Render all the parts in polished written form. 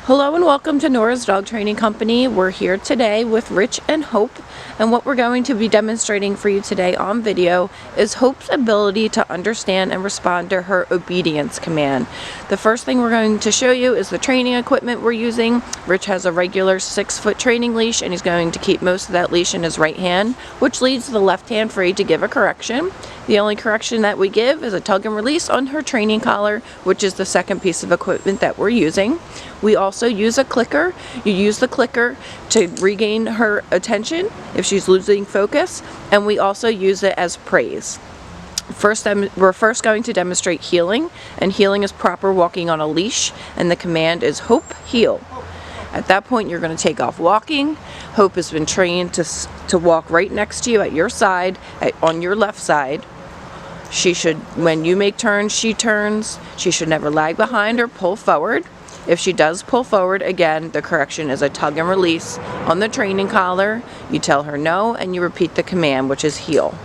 Hello and welcome to Nora's Dog Training Company. We're here today with Rich and Hope, and what we're going to be demonstrating for you today on video is Hope's ability to understand and respond to her obedience command. The first thing we're going to show you is the training equipment we're using. Rich has a regular 6-foot training leash, and he's going to keep most of that leash in his right hand, which leaves the left hand free to give a correction. The only correction that we give is a tug and release on her training collar, which is the second piece of equipment that we're using. We also use a clicker. You use the clicker to regain her attention if she's losing focus, and we also use it as praise. We're first going to demonstrate heeling, and heeling is proper walking on a leash, and the command is Hope, heel. At that point, you're going to take off walking. Hope has been trained to walk right next to you at your side, on your left side. She should, when you make turns, she turns. She should never lag behind or pull forward. If she does pull forward, again, the correction is a tug and release on the training collar. You tell her no, and you repeat the command, which is heel.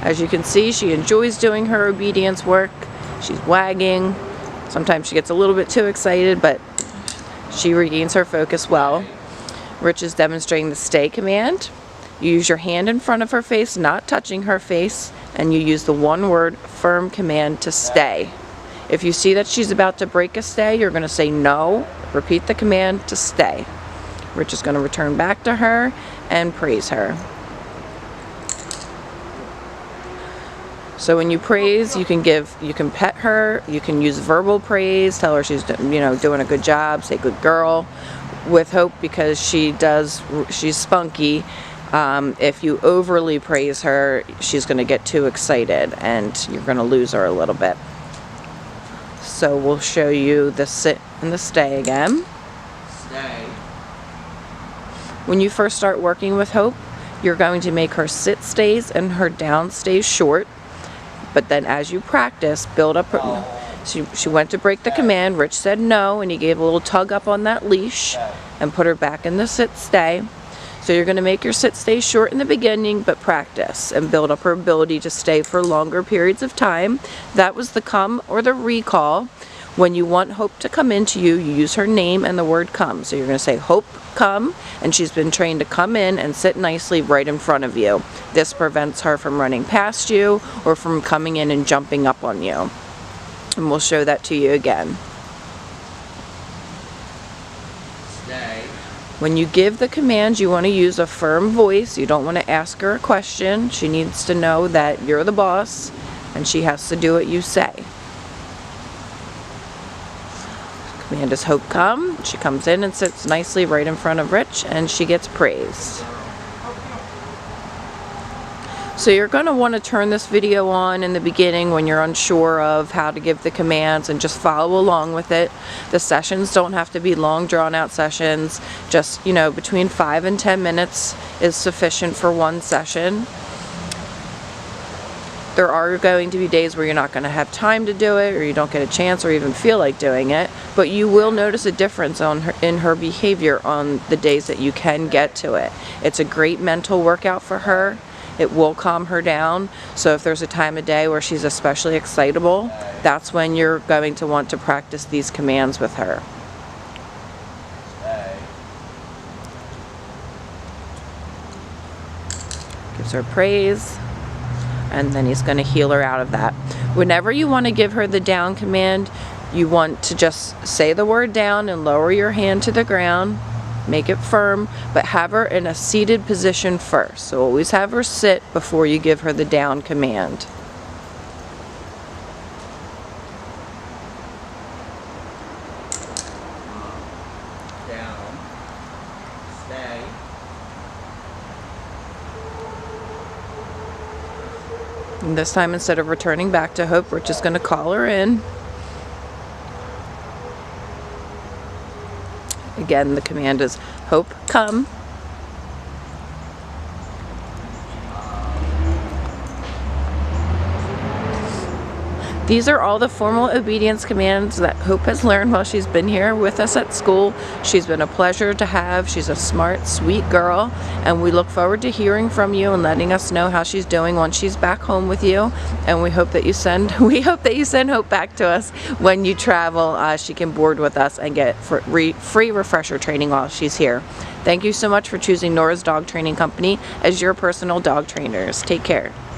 As you can see, she enjoys doing her obedience work. She's wagging. Sometimes she gets a little bit too excited, but she regains her focus well. Rich is demonstrating the stay command. You use your hand in front of her face, not touching her face, and you use the one-word firm command to stay. If you see that she's about to break a stay, you're going to say no, repeat the command to stay. Rich is going to return back to her and praise her. So when you praise, you can pet her, you can use verbal praise, tell her she's doing a good job, say good girl. With Hope, because she's spunky, if you overly praise her, she's going to get too excited and you're going to lose her a little bit. So we'll show you the sit and the stay again. Stay. When you first start working with Hope, you're going to make her sit stays and her down stays short. But then as you practice, build up her... She went to break the command. Rich said no, and he gave a little tug up on that leash and put her back in the sit stay. So you're going to make your sit stay short in the beginning, but practice and build up her ability to stay for longer periods of time. That was the come or the recall. When you want Hope to come into you, you use her name and the word come. So you're going to say, Hope, come, and she's been trained to come in and sit nicely right in front of you. This prevents her from running past you or from coming in and jumping up on you. And we'll show that to you again. Stay. When you give the command, you want to use a firm voice. You don't want to ask her a question. She needs to know that you're the boss and she has to do what you say. Command is Hope, come. She comes in and sits nicely right in front of Rich, and she gets praised. So you're going to want to turn this video on in the beginning when you're unsure of how to give the commands and just follow along with it. The sessions don't have to be long drawn out sessions. Just, between 5 and 10 minutes is sufficient for one session. There are going to be days where you're not going to have time to do it, or you don't get a chance or even feel like doing it, but you will notice a difference in her behavior on the days that you can get to it. It's a great mental workout for her. It will calm her down. So if there's a time of day where she's especially excitable, that's when you're going to want to practice these commands with her. Gives her praise, and then he's going to heel her out of that. Whenever you want to give her the down command, you want to just say the word down and lower your hand to the ground. Make it firm, but have her in a seated position first. So always have her sit before you give her the down command. Down. Stay. And this time, instead of returning back to Hope, Rich is going to call her in. Again, the command is Hope, come. These are all the formal obedience commands that Hope has learned while she's been here with us at school. She's been a pleasure to have. She's a smart, sweet girl, and we look forward to hearing from you and letting us know how she's doing once she's back home with you. And we hope that you send Hope back to us when you travel. She can board with us and get free refresher training while she's here. Thank you so much for choosing Nora's Dog Training Company as your personal dog trainers. Take care.